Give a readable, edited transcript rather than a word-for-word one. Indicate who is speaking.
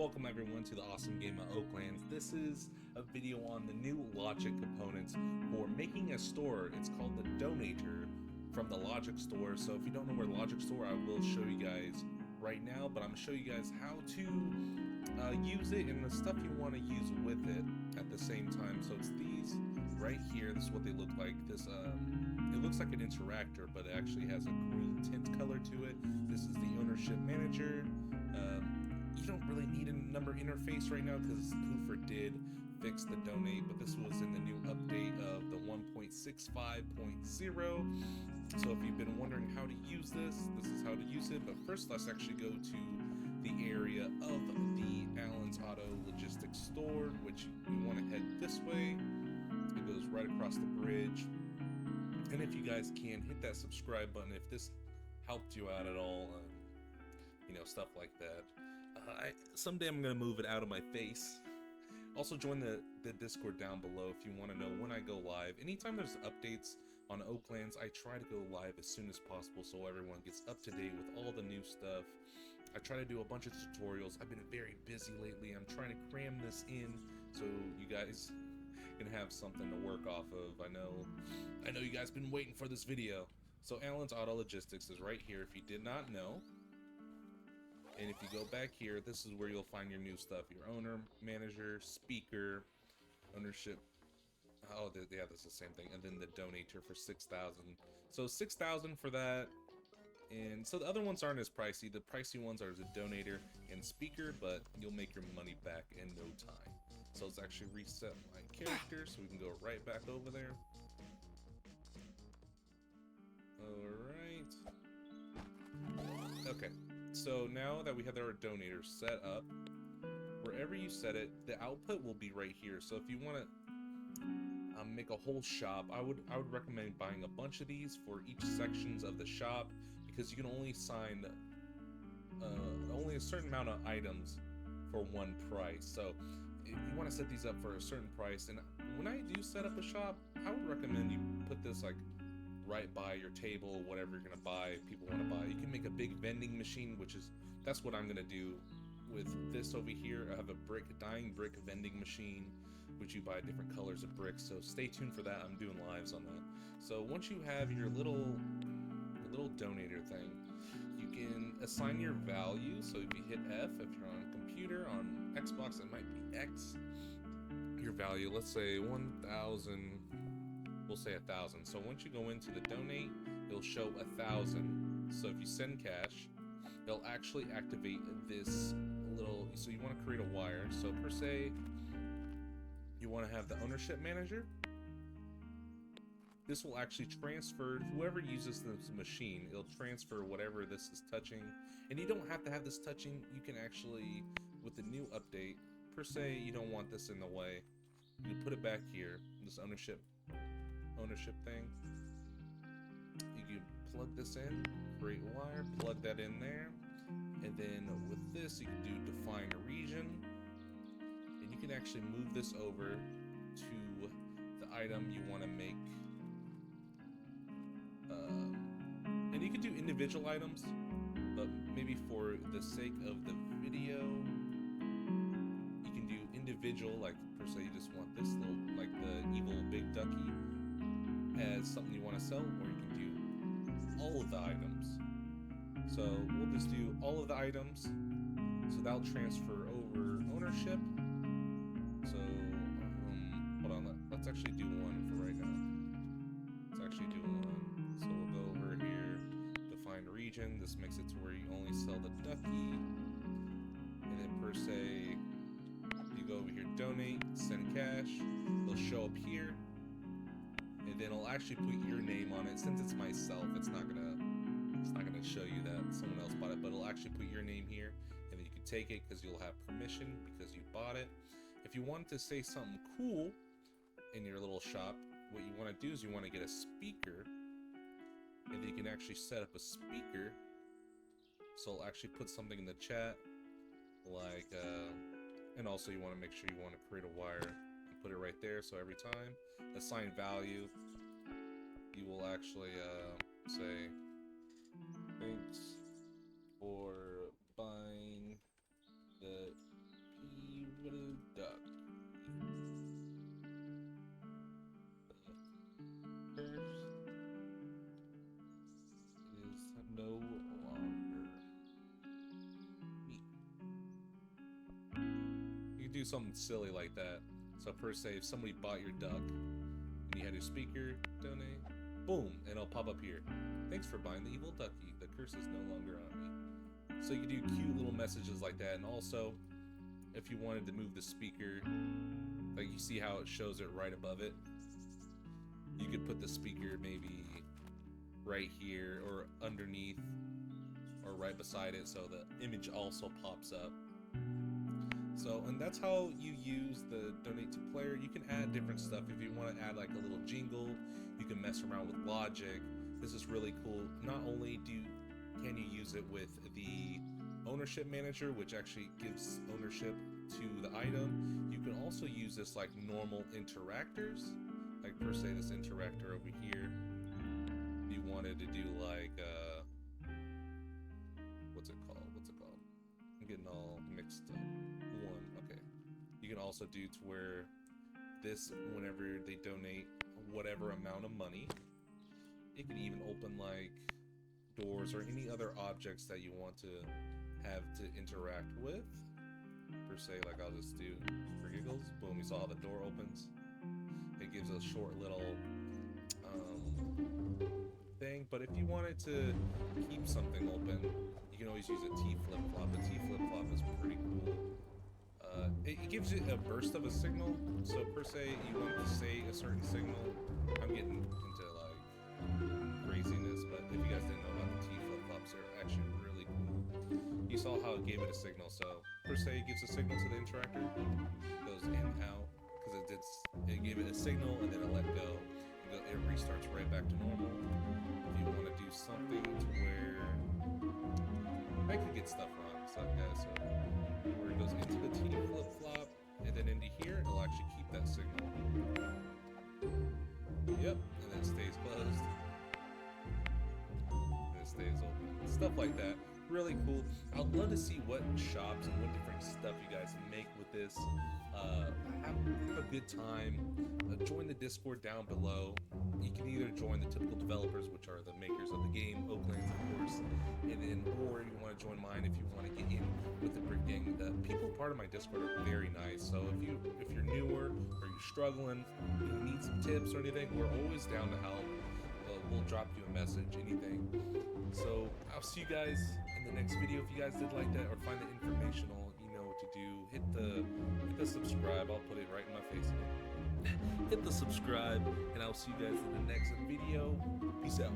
Speaker 1: welcome everyone to the awesome game of Oaklands. This is a video on the new logic components for making a store. It's called the Donator from the Logic Store. So if you don't know where Logic Store, I will show you guys right now, but I'm going to show you guys how to use it and the stuff you want to use with it at the same time. So it's these right here. This is what they look like. This it looks like an interactor, but it actually has a green tint color to it. This is the ownership manager. You don't really need a number interface right now because Hoofer did fix the donate, but this was in the new update of the 1.65.2. So if you've been wondering how to use this, this is how to use it. But first, let's actually go to the area of the Allen's Auto Logistics store, which we want to head this way. It goes right across the bridge. And if you guys can, hit that subscribe button if this helped you out at all, you know, stuff like that. Someday I'm gonna move it out of my face. Also join the Discord down below if you want to know when I go live. Anytime there's updates on Oaklands, I try to go live as soon as possible so everyone gets up to date with all the new stuff. I try to do a bunch of tutorials. I've been very busy lately. I'm trying to cram this in so you guys can have something to work off of. I know you guys been waiting for this video. So Allen's Auto Logistics is right here if you did not know. And if you go back here, this is where you'll find your new stuff. Your owner, manager, speaker, ownership. Oh, yeah, that's the same thing. And then the donator for 6,000. So 6,000 for that. And so the other ones aren't as pricey. The pricey ones are the donator and speaker, but you'll make your money back in no time. So let's actually reset my character so we can go right back over there. Alright. Okay. So now that we have our donator set up, wherever you set it, the output will be right here. So if you want to make a whole shop, I would recommend buying a bunch of these for each sections of the shop, because you can only assign only a certain amount of items for one price. So if you want to set these up for a certain price, and when I do set up a shop, I would recommend you put this like right by your table, whatever you're gonna buy, people want to buy. You can make a big vending machine, that's what I'm gonna do with this over here. I have a dying brick vending machine, which you buy different colors of bricks. So stay tuned for that. I'm doing lives on that. So once you have your little donator thing, you can assign your value. So if you hit F, if you're on a computer, on Xbox, it might be X. Your value, let's say 1,000. We'll say 1,000. So once you go into the donate, it'll show 1,000. So if you send cash, it'll actually activate this little. So you want to create a wire. So per se, you want to have the ownership manager. This will actually transfer whoever uses this machine. It'll transfer whatever this is touching, and you don't have to have this touching. You can actually, with the new update, per se, you don't want this in the way. You put it back here. This ownership thing. You can plug this in, create a wire, plug that in there, and then with this you can do define a region, and you can actually move this over to the item you want to make. And you can do individual items, but maybe for the sake of the video, you can do individual, like per se you just want this little, like the evil big ducky, as something you want to sell, or you can do all of the items. So we'll just do all of the items, so that'll transfer over ownership. So hold on, let's actually do one for right now. Let's actually do one. So we'll go over here, define region. This makes it to where you only sell the ducky, and then per se you go over here, donate, send cash. It'll show up here, and then it'll actually put your name on it. Since it's myself, it's not gonna show you that someone else bought it, but it'll actually put your name here, and then you can take it because you'll have permission because you bought it. If you want to say something cool in your little shop, what you want to do is you want to get a speaker, and then you can actually set up a speaker. So it'll actually put something in the chat, like and also you want to make sure you want to create a wire and put it right there. So every time assign value, you will actually say thanks for buying the you do something silly like that. So per se, if somebody bought your duck and you had your speaker donate, boom, and it'll pop up here. Thanks for buying the evil ducky. The curse is no longer on me. So you can do cute little messages like that. And also, if you wanted to move the speaker, like you see how it shows it right above it, you could put the speaker maybe right here or underneath or right beside it, so the image also pops up. So, and that's how you use the donate to player. You can add different stuff. If you want to add like a little jingle, you can mess around with logic. This is really cool. Not only can you use it with the ownership manager, which actually gives ownership to the item, you can also use this like normal interactors, like per se this interactor over here. If you wanted to do like what's it called? I'm getting all mixed up. Okay. You can also do to where this, whenever they donate whatever amount of money, it can even open like doors or any other objects that you want to have to interact with. Per se, like I'll just do for giggles. Boom, you saw how the door opens. It gives a short little thing. But if you wanted to keep something open, you can always use a T flip-flop. A T flip-flop is pretty cool. It gives you a burst of a signal. So per se, you want to say a certain signal. I'm getting into like craziness, but if you guys didn't know about the T flip-flops, they're actually really cool. You saw how it gave it a signal. So per se, it gives a signal to the interactor, goes in, out, because it gave it a signal and then it let go. It restarts right back to normal. If you want to do something to where I could get stuff wrong, so where it goes into the T flip-flop and then into here, it'll actually keep that signal. Yep, and then it stays closed. And it stays open. Stuff like that. Really cool. I'd love to see what shops and what different stuff you guys make with this. Have a good time. Join the Discord down below. You can either join the typical developers, which are the makers of the game, Oaklands, of course, and then, or you want to join mine if you want to get in with the Brick Gang. The people part of my Discord are very nice. So if you're newer or you're struggling, you need some tips or anything, we're always down to help. We'll drop you a message, anything. So I'll see you guys in the next video. If you guys did like that or find it informational, you know what to do. Hit the subscribe. I'll put it right in my face again. Hit the subscribe, and I'll see you guys in the next video. Peace out.